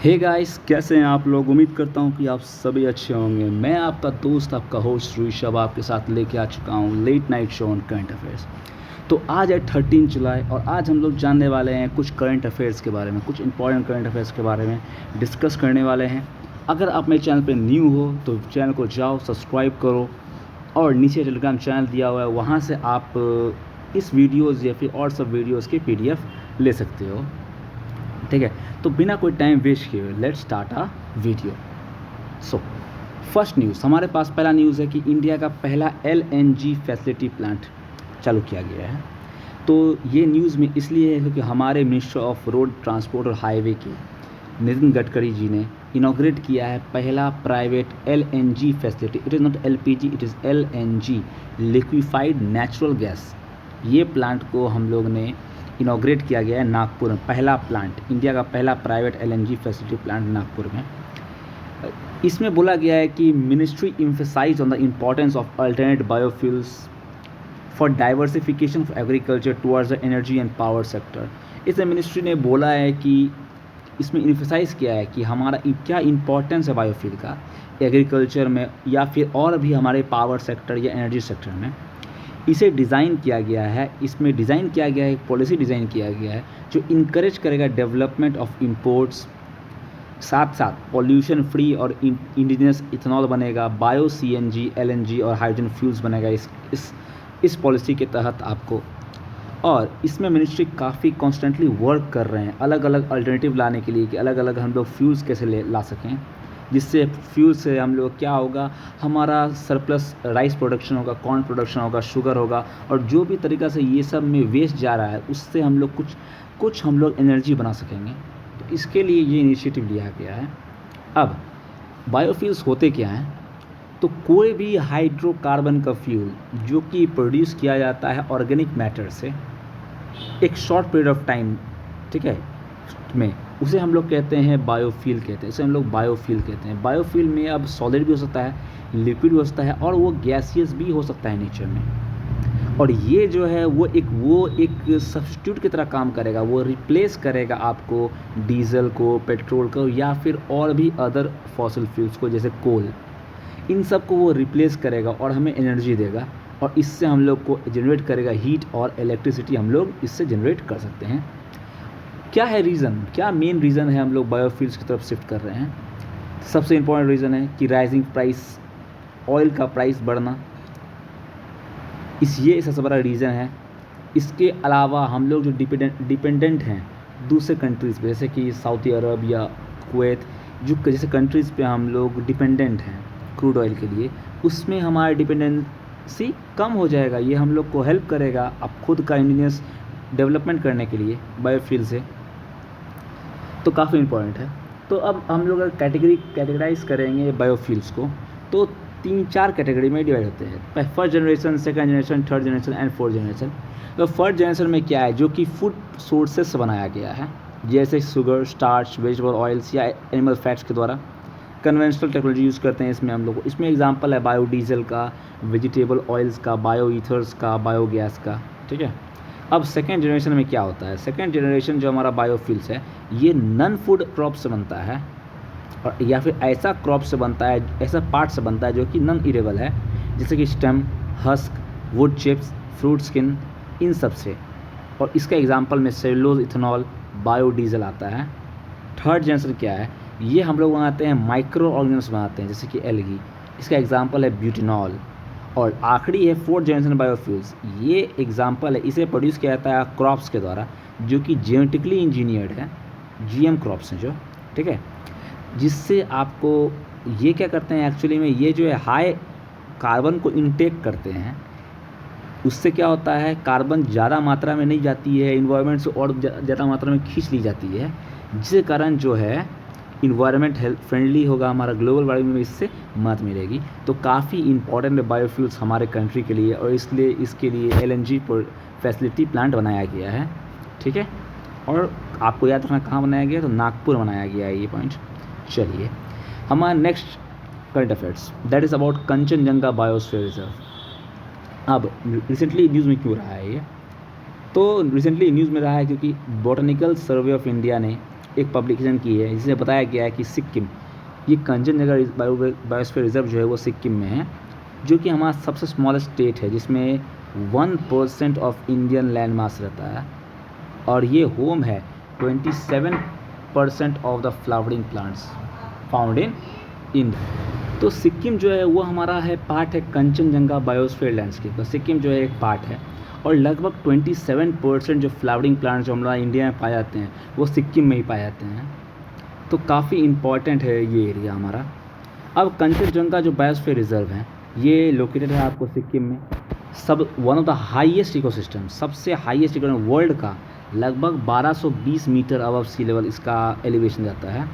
Hey guys, कैसे हैं आप लोग। उम्मीद करता हूँ कि आप सभी अच्छे होंगे। मैं आपका दोस्त, आपका होस्ट ऋषभ आपके साथ लेके आ चुका हूँ late night show on current affairs. तो आज है 13 जुलाई और आज हम लोग जानने वाले हैं कुछ करंट अफेयर्स के बारे में, कुछ इंपॉर्टेंट करंट अफेयर्स के बारे में डिस्कस करने वाले हैं। अगर आप मेरे चैनल पर न्यू हो तो चैनल को जाओ, सब्सक्राइब करो और नीचे टेलीग्राम चैनल दिया हुआ है, वहाँ से आप इस वीडियोज़ या फिर और सब वीडियोज़ के PDF ले सकते हो। ठीक है, तो बिना कोई टाइम वेस्ट किए let's start a video. So first news, हमारे पास पहला न्यूज़ है कि इंडिया का पहला LNG फैसिलिटी प्लांट चालू किया गया है। तो ये न्यूज़ में इसलिए है क्योंकि हमारे मिनिस्टर ऑफ रोड ट्रांसपोर्ट और हाईवे के नितिन गडकरी जी ने इनॉग्रेट किया है पहला private LNG facility. It is not LPG, it is LNG, liquefied natural gas. ये प्लांट को हम लोग ने इनॉग्रेट किया गया है नागपुर में। पहला प्लांट, इंडिया का पहला private LNG facility plant Nagpur में। इसमें बोला गया है कि ministry emphasise on the importance of alternate biofuels for diversification of agriculture towards the energy and power sector. इसमें मिनिस्ट्री ने बोला है कि इसमें इम्फसाइज़ किया है कि हमारा क्या इम्पोर्टेंस है बायोफ्यूल का एग्रीकल्चर में या फिर और भी हमारे पावर सेक्टर या एनर्जी सेक्टर में। इसे डिज़ाइन किया गया है, इसमें डिज़ाइन किया गया है, एक पॉलिसी डिज़ाइन किया गया है जो इनकरेज करेगा डेवलपमेंट ऑफ इंपोर्ट्स, साथ साथ पॉल्यूशन फ्री और इंडिजिनस इथेनॉल बनेगा, बायो CNG, LNG और हाइड्रोजन फ्यूल्स बनेगा इस पॉलिसी के तहत आपको। और इसमें मिनिस्ट्री काफ़ी कॉन्स्टेंटली वर्क कर रहे हैं अलग अलग अल्टरनेटिव लाने के लिए कि अलग अलग हम लोग फ्यूल्स कैसे ला सकें, जिससे फ्यूल से हम लोग क्या होगा, हमारा सरप्लस राइस प्रोडक्शन होगा, कॉर्न प्रोडक्शन होगा, शुगर होगा, और जो भी तरीक़ा से ये सब में वेस्ट जा रहा है उससे हम लोग कुछ हम लोग एनर्जी बना सकेंगे। तो इसके लिए ये इनिशिएटिव लिया गया है। अब बायोफ्यूल्स होते क्या हैं, तो कोई भी हाइड्रोकार्बन का फ्यूल जो कि प्रोड्यूस किया जाता है ऑर्गेनिक मैटर से एक शॉर्ट पीरियड ऑफ टाइम, ठीक है, में उसे हम लोग कहते हैं बायोफ्यूल कहते हैं। इसे हम लोग बायोफ्यूल कहते हैं। बायोफ्यूल में अब सॉलिड भी हो सकता है, लिक्विड भी हो सकता है और वो गैसियस भी हो सकता है नेचर में। और ये जो है वो एक सब्स्टिट्यूट की तरह काम करेगा, वो रिप्लेस करेगा आपको डीजल को, पेट्रोल को या फिर और भी अदर फॉसिल फ्यूल्स को जैसे कोल। इन सब को वो रिप्लेस करेगा और हमें एनर्जी देगा और इससे हम लोग को जनरेट करेगा हीट और इलेक्ट्रिसिटी हम लोग इससे जनरेट कर सकते हैं। क्या है रीज़न, क्या मेन रीज़न है हम लोग बायोफ्यूल्स की तरफ शिफ्ट कर रहे हैं। सबसे इम्पोर्टेंट रीज़न है कि राइजिंग प्राइस, ऑयल का प्राइस बढ़ना, ये सबसे बड़ा रीज़न है। इसके अलावा हम लोग जो डिपेंडेंट हैं दूसरे कंट्रीज़ पे, जैसे कि सऊदी अरब या कुवैत, जो जैसे कंट्रीज़ पे हम लोग डिपेंडेंट हैं क्रूड ऑयल के लिए, उसमें हमारा डिपेंडेंसी कम हो जाएगा। ये हम लोग को हेल्प करेगा अब खुद का इंडिजिनस डेवलपमेंट करने के लिए बायोफ्यूल से। तो काफ़ी इम्पोर्टेंट है। तो अब हम लोग अगर कैटेगराइज करेंगे बायोफ्यूल्स को तो 3-4 कैटेगरी में डिवाइड होते हैं। First generation, second generation, third generation and fourth generation. तो फर्स्ट जनरेशन में क्या है, जो कि फूड सोर्सेज से बनाया गया है, जैसे शुगर, स्टार्च, वेजिटेबल ऑयल्स या एनिमल फैट्स के द्वारा कन्वेंशनल टेक्नोलॉजी यूज़ करते हैं इसमें हम लोग। इसमें एग्जांपल है बायोडीजल का, वेजिटेबल ऑयल्स का, बायो ईथर्स का, बायोगैस का। ठीक है, अब सेकेंड जनरेशन में क्या होता है, सेकेंड जनरेशन जो हमारा बायोफ्यूल्स है ये नॉन फूड क्रॉप से बनता है और या फिर ऐसा क्रॉप से बनता है, ऐसा पार्ट से बनता है जो कि नॉन इरेबल है, जैसे कि stem, husk, wood chips, fruit skin, इन सब से। और इसका एग्जांपल में सेलुलोज, इथेनॉल, बायोडीजल आता है। थर्ड जनरेशन क्या है, ये हम लोग बनाते हैं माइक्रो ऑर्गेनिज्म्स बनाते हैं जैसे कि एल्गी, इसका एग्जांपल है ब्यूटेनॉल। और आखिरी है फोर्थ जनरेशन बायोफ्यूल्स, ये एग्जांपल है, इसे प्रोड्यूस किया जाता है क्रॉप्स के द्वारा जो कि जेनेटिकली इंजीनियर्ड है, GM क्रॉप्स हैं जो, ठीक है, जिससे आपको ये क्या करते हैं एक्चुअली में, ये जो है हाई कार्बन को इनटेक करते हैं। उससे क्या होता है, कार्बन ज़्यादा मात्रा में नहीं जाती है इन्वायरमेंट से और ज़्यादा मात्रा में खींच ली जाती है, जिसके कारण जो है इन्वायरमेंट हेल्थ फ्रेंडली होगा, हमारा ग्लोबल वार्मिंग में इससे मदद मिलेगी। तो काफ़ी इंपॉर्टेंट है बायोफ्यूल्स हमारे कंट्री के लिए और इसलिए इसके लिए LNG फैसिलिटी प्लांट बनाया गया है। ठीक है, और आपको याद रखना कहाँ बनाया गया है, तो नागपुर बनाया गया है ये पॉइंट। चलिए हमारा next current affairs, that is about Kanchenjunga biosphere reserve. अब रिसेंटली न्यूज़ में क्यों रहा है ये, तो रिसेंटली न्यूज़ में रहा है क्योंकि बॉटनिकल सर्वे ऑफ इंडिया ने एक पब्लिकेशन की है, जिसमें बताया गया है कि सिक्किम, ये कंचनजंगा बायोस्फीयर रिजर्व जो है वो सिक्किम में है, जो कि हमारा सबसे स्मॉलेस्ट स्टेट है, जिसमें 1% ऑफ इंडियन लैंड मास रहता है, और ये होम है 27% of the flowering plants found in India. तो सिक्किम जो है वो हमारा है पार्ट है कंचनजंगा बायोस्फीयर लैंडस्केप का। सिक्किम जो है एक पार्ट है, और लगभग 27% जो फ्लावरिंग प्लांट्स जो हमारा इंडिया में पाए जाते हैं वो सिक्किम में ही पाए जाते हैं। तो काफ़ी इम्पॉर्टेंट है ये एरिया हमारा। अब कंचनजंगा जो बायोस्फीयर रिजर्व है ये लोकेटेड है आपको सिक्किम में। सब one of the highest ecosystem, सबसे हाईएस्ट इकोसिस्टम वर्ल्ड का, लगभग 1220 मीटर अबव सी लेवल इसका एलिवेशन जाता है।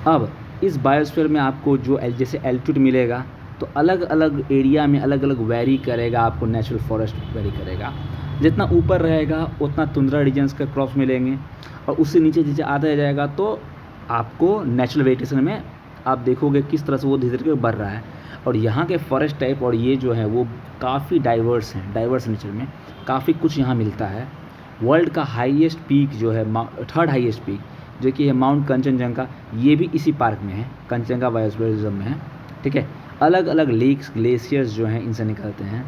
अब इस बायोस्फीयर में आपको जो जैसे एल्टीट्यूड मिलेगा तो अलग अलग एरिया में अलग अलग वेरी करेगा, आपको नेचुरल फॉरेस्ट वेरी करेगा। जितना ऊपर रहेगा उतना तुंद्रा रीजन्स के क्रॉप्स मिलेंगे, और उससे नीचे नीचे आता जाएगा तो आपको नेचुरल वेजिटेशन में आप देखोगे किस तरह से वो धीरे धीरे बढ़ रहा है। और यहाँ के फॉरेस्ट टाइप और ये जो है वो काफ़ी डाइवर्स हैं, डाइवर्स नेचर में काफ़ी कुछ यहाँ मिलता है। वर्ल्ड का हाईएस्ट पीक जो है, थर्ड हाईएस्ट पीक जो कि है माउंट कंचनजंगा, ये भी इसी पार्क में है, कंचनजंगा बायोस्फीयर रिजर्व में है। ठीक है, अलग अलग लेक्स ग्लेशियर्स जो हैं इनसे निकलते हैं,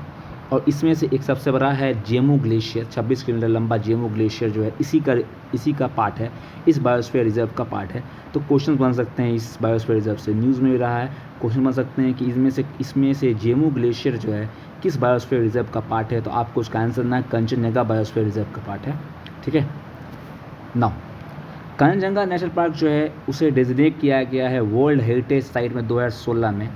और इसमें से एक सबसे बड़ा है जेमू ग्लेशियर, 26 किलोमीटर लंबा जेमू ग्लेशियर जो है इसी का पार्ट है, इस बायोस्फीयर रिजर्व का पार्ट है। तो क्वेश्चन बन सकते हैं इस बायोस्फीयर रिजर्व से, न्यूज़ में भी रहा है, क्वेश्चन बन सकते हैं कि इसमें से जेमू ग्लेशियर जो है किस बायोस्फीयर रिजर्व का पार्ट है। तो आपको उसका आंसर ना कंचनजंगा बायोस्फीयर रिजर्व का पार्ट है। ठीक है, नाउ कंचनजंगा नेशनल पार्क जो है उसे डेजिग्नेट किया गया है वर्ल्ड हेरिटेज साइट में 2016 में,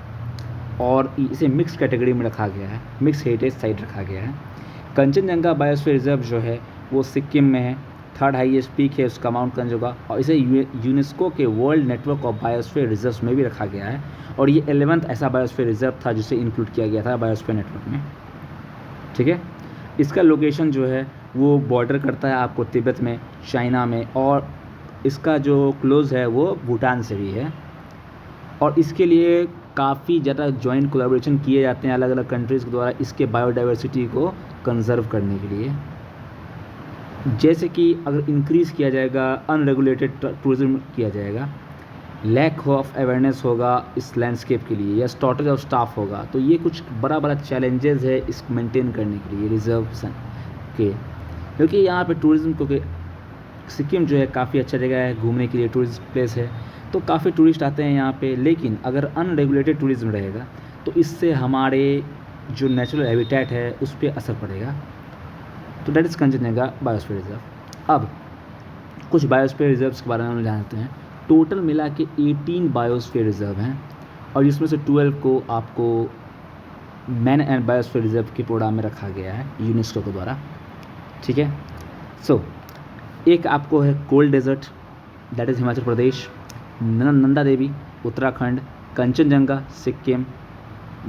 और इसे मिक्स कैटेगरी में रखा गया है, मिक्स हेरिटेज साइट रखा गया है। कंचनजंगा बायोस्फीयर रिजर्व जो है वो सिक्किम में है, थर्ड हाईएस्ट पीक है उसका माउंट कंचनजंगा, और इसे यूनेस्को के world network of biosphere reserves में भी रखा गया है, और ये 11th ऐसा बायोस्फीयर रिजर्व था जिसे इंक्लूड किया गया था बायोस्फीयर नेटवर्क में। ठीक है, इसका लोकेशन जो है वो बॉर्डर करता है आपको तिब्बत में, चाइना में, और इसका जो क्लोज है वो भूटान से भी है। और इसके लिए काफ़ी ज़्यादा जॉइंट कोलैबोरेशन किए जाते हैं अलग अलग कंट्रीज़ के द्वारा इसके बायोडाइवर्सिटी को कंजर्व करने के लिए। जैसे कि अगर इंक्रीज़ किया जाएगा, अनरेगुलेटेड टूरिज्म किया जाएगा, लैक ऑफ अवेयरनेस होगा इस लैंडस्केप के लिए, या शॉर्टेज ऑफ स्टाफ होगा, तो ये कुछ बड़ा बड़ा चैलेंजेस है इसको मेंटेन करने के लिए रिजर्व के। क्योंकि यहाँ पे टूरिज़्म, क्योंकि सिक्किम जो है काफ़ी अच्छा जगह है घूमने के लिए, टूरिस्ट प्लेस है, तो काफ़ी टूरिस्ट आते हैं यहाँ पे। लेकिन अगर अनरेगुलेटेड टूरिज़्म रहेगा तो इससे हमारे जो नेचुरल हैबिटेट है उस पर असर पड़ेगा। तो that is Kanchenjunga biosphere reserve. अब कुछ बायोस्फीयर रिजर्व्स के बारे में हम जानते हैं। टोटल मिला के 18 बायोस्फीयर रिजर्व हैं, और जिसमें से 12 को आपको मैन एंड बायोस्फीयर रिजर्व के प्रोग्राम में रखा गया है यूनेस्को के द्वारा। ठीक है, सो एक आपको है cold desert, that is Himachal Pradesh, Nanda Devi Uttarakhand, Kanchenjunga Sikkim,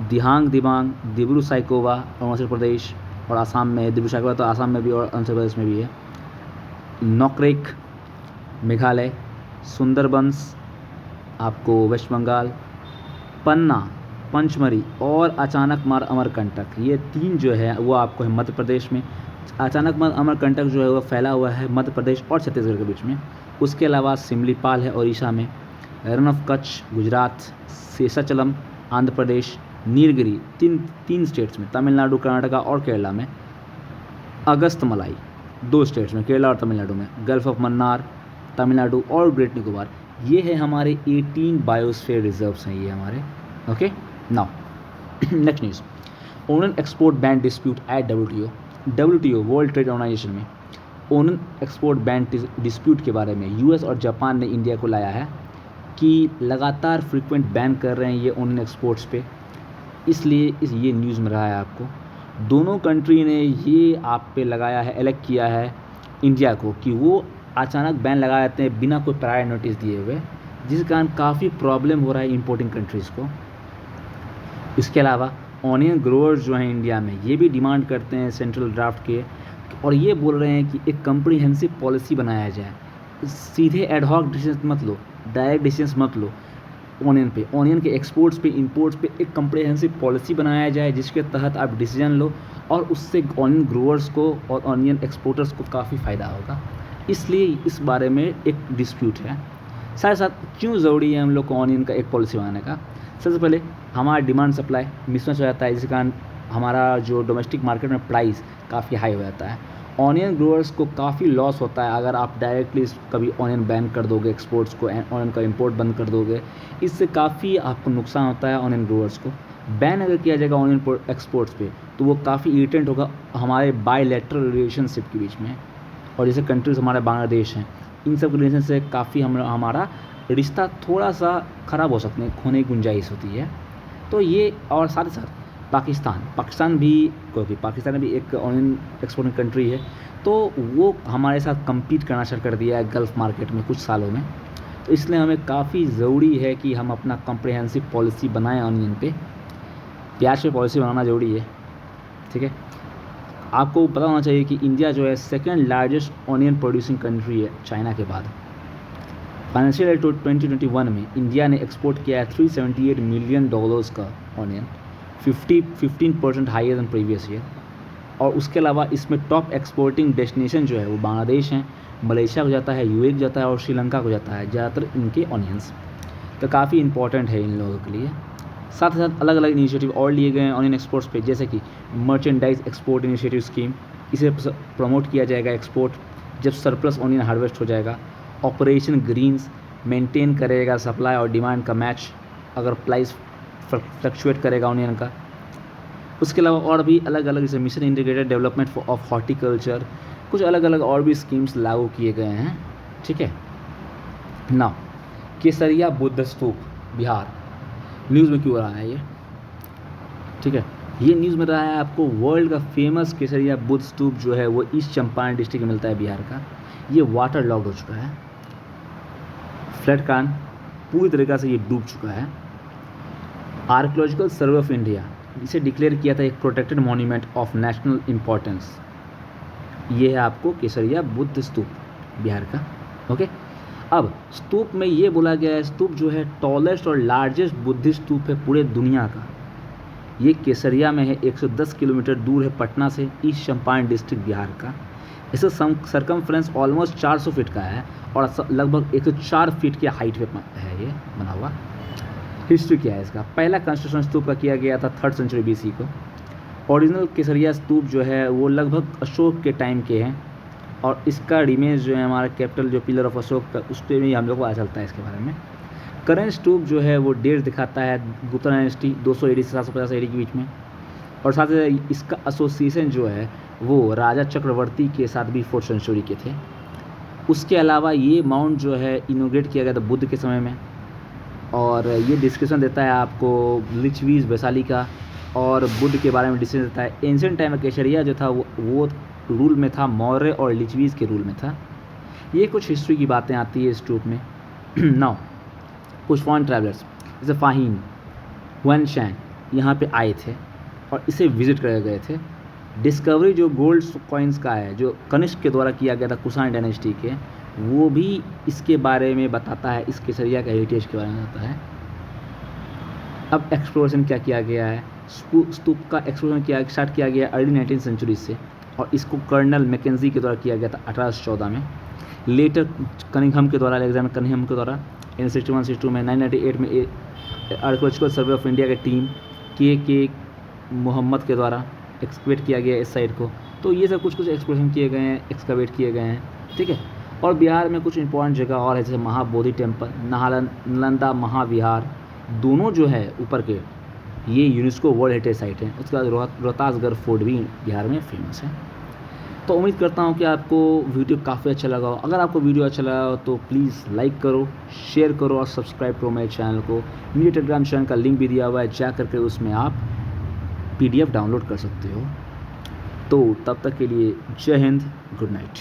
Dihang Dibang Dibru Saikhowa Arunachal Pradesh और आसाम में, दिब्रू साइकोवा तो आसाम में भी और अरुणाचल प्रदेश में भी है, नोकरेक मेघालय, सुंदरबंस आपको वेस्ट बंगाल, पन्ना पंचमरी और अचानकमार अमरकंटक, ये 3 जो है वो आपको है मध्य प्रदेश में। अचानकमार अमरकंटक जो है वो फैला हुआ है मध्य प्रदेश और छत्तीसगढ़ के बीच में। उसके अलावा सिमलीपाल है उड़ीसा में, रन ऑफ कच्छ गुजरात, शेषाचलम आंध्र प्रदेश, नीलगिरी तीन स्टेट्स में, तमिलनाडु कर्नाटका और केरला में, अगस्तमलाई 2 स्टेट्स में, केरला और तमिलनाडु में, गल्फ ऑफ मन्नार तमिलनाडु और ग्रेट निकोबार। ये है हमारे 18 बायोस्फीयर रिजर्व्स हैं ये हमारे। Okay, now next news, onion export ban dispute at WTO world trade organisation में ओनियन एक्सपोर्ट बैन डिस्प्यूट के बारे में यूएस और जापान ने इंडिया को लाया है कि लगातार फ्रीक्वेंट बैन कर रहे हैं ये ओनियन एक्सपोर्ट्स पे, इसलिए ये न्यूज़ में रहा है आपको। दोनों कंट्री ने ये आप पे लगाया है, एलेक्ट किया है इंडिया को कि वो अचानक बैन लगा देते हैं बिना कोई प्रायर नोटिस दिए हुए, जिस कारण काफ़ी प्रॉब्लम हो रहा है इंपोर्टिंग कंट्रीज़ को। इसके अलावा ऑनियन ग्रोअर्स जो हैं इंडिया में ये भी डिमांड करते हैं सेंट्रल ड्राफ्ट के, और ये बोल रहे हैं कि एक कम्प्रीहेंसिव पॉलिसी बनाया जाए, सीधे एडहॉक डिसीजन मत लो, डायरेक्ट डिसीजन मत लो ऑनियन के एक्सपोर्ट्स पे इंपोर्ट्स पे एक कम्प्रीहेंसिव पॉलिसी बनाया जाए जिसके तहत आप डिसीजन लो, और उससे ऑनियन ग्रोअर्स को और ऑनियन एक्सपोर्टर्स को काफ़ी फ़ायदा होगा। इसलिए इस बारे में एक डिस्प्यूट है। साथ ही साथ क्यों ज़रूरी है हम लोग को ऑनियन का एक पॉलिसी बनाने का? सबसे पहले हमारा डिमांड सप्लाई मिसमैच हो जाता है, जिसके कारण हमारा जो डोमेस्टिक मार्केट में प्राइस काफ़ी हाई हो जाता है। ऑनियन ग्रोअर्स को काफ़ी लॉस होता है अगर आप डायरेक्टली कभी ऑनियन बैन कर दोगे, एक्सपोर्ट्स को ऑनियन का इंपोर्ट बंद कर दोगे, इससे काफ़ी आपको नुकसान होता है ऑनियन ग्रोअर्स को। बैन अगर किया जाएगा ऑनियन एक्सपोर्ट्स पे तो वो काफ़ी इरिटेंट होगा हमारे बायलैटरल रिलेशनशिप के बीच में, और जैसे कंट्रीज़ हमारे बांग्लादेश हैं, इन सब रिलेशन से काफ़ी हमारा रिश्ता थोड़ा सा ख़राब हो सकते हैं, खोने की गुंजाइश होती है। तो ये, और साथ ही साथ पाकिस्तान भी, क्योंकि पाकिस्तान भी एक ऑनियन एक्सपोर्टिंग कंट्री है, तो वो हमारे साथ कम्पीट करना शुरू कर दिया है गल्फ़ मार्केट में कुछ सालों में। तो इसलिए हमें काफ़ी ज़रूरी है कि हम अपना कॉम्प्रिहेंसिव पॉलिसी बनाएं ऑनियन पे। प्याज पे पॉलिसी बनाना ज़रूरी है, ठीक है। आपको पता होना चाहिए कि इंडिया जो है second largest onion producing country है चाइना के बाद। फाइनेंशियल ईयर 2021 में इंडिया ने एक्सपोर्ट किया है $378 मिलियन का onion, 15% higher than previous year. और उसके अलावा इसमें टॉप एक्सपोर्टिंग डेस्टिनेशन जो है वो बांग्लादेश हैं, मलेशिया को जाता है, यूएई को जाता है और श्रीलंका को जाता है ज़्यादातर इनके ऑनियंस। तो काफ़ी इंपॉर्टेंट है इन लोगों के लिए। साथ ही साथ अलग अलग इनिशिएटिव और लिए गए हैं ऑनियन एक्सपोर्ट्स पे, जैसे कि मर्चेंडाइज एक्सपोर्ट इनिशिएटिव स्कीम, इसे प्रमोट किया जाएगा एक्सपोर्ट जब सरप्लस ऑनियन हार्वेस्ट हो जाएगा। ऑपरेशन ग्रीन्स मेंटेन करेगा सप्लाई और डिमांड का मैच अगर प्राइस फ्लक्चुएट करेगा ऑनियन का। उसके अलावा और भी अलग अलग जैसे mission integrated development of horticulture, कुछ अलग अलग और भी स्कीम्स लागू किए गए हैं, ठीक है ना। केसरिया बुद्ध स्तूप बिहार न्यूज़ में क्यों रहा है ये, ठीक है। ये न्यूज़ में रहा है आपको वर्ल्ड का फेमस केसरिया बुद्ध स्तूप जो है वो ईस्ट चंपारण डिस्ट्रिक्ट में मिलता है बिहार का। ये वाटर लॉक्ड हो चुका है, फ्लड कान पूरी तरीक़ा से ये डूब चुका है। आर्कियोलॉजिकल सर्वे ऑफ इंडिया इसे डिक्लेयर किया था एक protected monument of national importance. ये है आपको केसरिया बुद्ध स्तूप बिहार का, ओके। अब स्तूप में ये बोला गया है स्तूप जो है टॉलेस्ट और लार्जेस्ट बुद्धिस्ट स्तूप है पूरे दुनिया का। ये केसरिया में है, 110 किलोमीटर दूर है पटना से, ईस्ट चंपारण डिस्ट्रिक्ट बिहार का। इसका सरकमफ्रेंस ऑलमोस्ट 400 फीट का है और लगभग 104 फीट की हाइट पे है ये बना हुआ। हिस्ट्री क्या है इसका? पहला कंस्ट्रक्शन स्तूप का किया गया था 3rd सेंचुरी BC को। ओरिजिनल केसरिया स्तूप जो है वो लगभग अशोक के टाइम के हैं और इसका रिमेज जो है हमारा कैपिटल जो पिलर ऑफ अशोक का, उस पर भी हम लोग को पता चलता है इसके बारे में। करेंट स्तूप जो है वो डेट दिखाता है गुप्ता डायनेस्टी 200 AD से 750 AD के बीच में, और साथ ही इसका एसोसिएशन जो है वो राजा चक्रवर्ती के साथ भी 4th सेंचुरी के थे। उसके अलावा ये माउंट जो है इनोग्रेट किया गया था बुद्ध के समय में, और ये डिस्क्रिप्शन देता है आपको लिच्छवीज वैशाली का, और बुद्ध के बारे में डिस्क्रिप्शन देता है। एंशिएंट टाइम में केसरिया जो था वो रूल में था, मौर्य और लिच्छवीज के रूल में था। ये कुछ हिस्ट्री की बातें आती है इस स्तूप में। नाउ कुछ फॉरेन ट्रैवलर्स जैसे फाहीन हुआनशैन यहाँ पे आए थे और इसे विजिट कर गए थे। डिस्कवरी जो गोल्ड कॉइन्स का है जो कनिष्क के द्वारा किया गया था कुषाण डायनेस्टी के, वो भी इसके बारे में बताता है, इस केसरिया का हेरिटेज के बारे में बताता है। अब एक्सप्लोरेशन क्या किया गया है, स्तूप का एक्सप्लोरेशन स्टार्ट किया गया अर्ली 19th सेंचुरी से, और इसको कर्नल मैकेंजी के द्वारा किया गया था 1814 में। लेटर कनिंघम के द्वारा, अलेक्जेंडर कनिंघम के द्वारा इन 61-62 में। 998 में आर्कियोलॉजिकल सर्वे ऑफ इंडिया की टीम के मोहम्मद के द्वारा एक्सकवेट किया गया इस साइड को। तो ये सब कुछ एक्सप्लोरेशन किए गए हैं, एक्सकवेट किए गए हैं, ठीक है। और बिहार में कुछ इंपॉर्टेंट जगह और है जैसे महाबोधि टेम्पल, नालंदा महाविहार, दोनों जो है ऊपर के ये यूनेस्को वर्ल्ड हेरिटेज साइट है। उसके बाद रोहतासगढ़ फोर्ट भी बिहार में फेमस है। तो उम्मीद करता हूँ कि आपको वीडियो काफ़ी अच्छा लगा हो। अगर आपको वीडियो अच्छा लगा हो तो प्लीज़ लाइक करो, शेयर करो और सब्सक्राइब करो मेरे चैनल को। मेरे टेलीग्राम चैनल का लिंक भी दिया हुआ है, जा करके उसमें आप PDF डाउनलोड कर सकते हो। तो तब तक के लिए जय हिंद, गुड नाइट।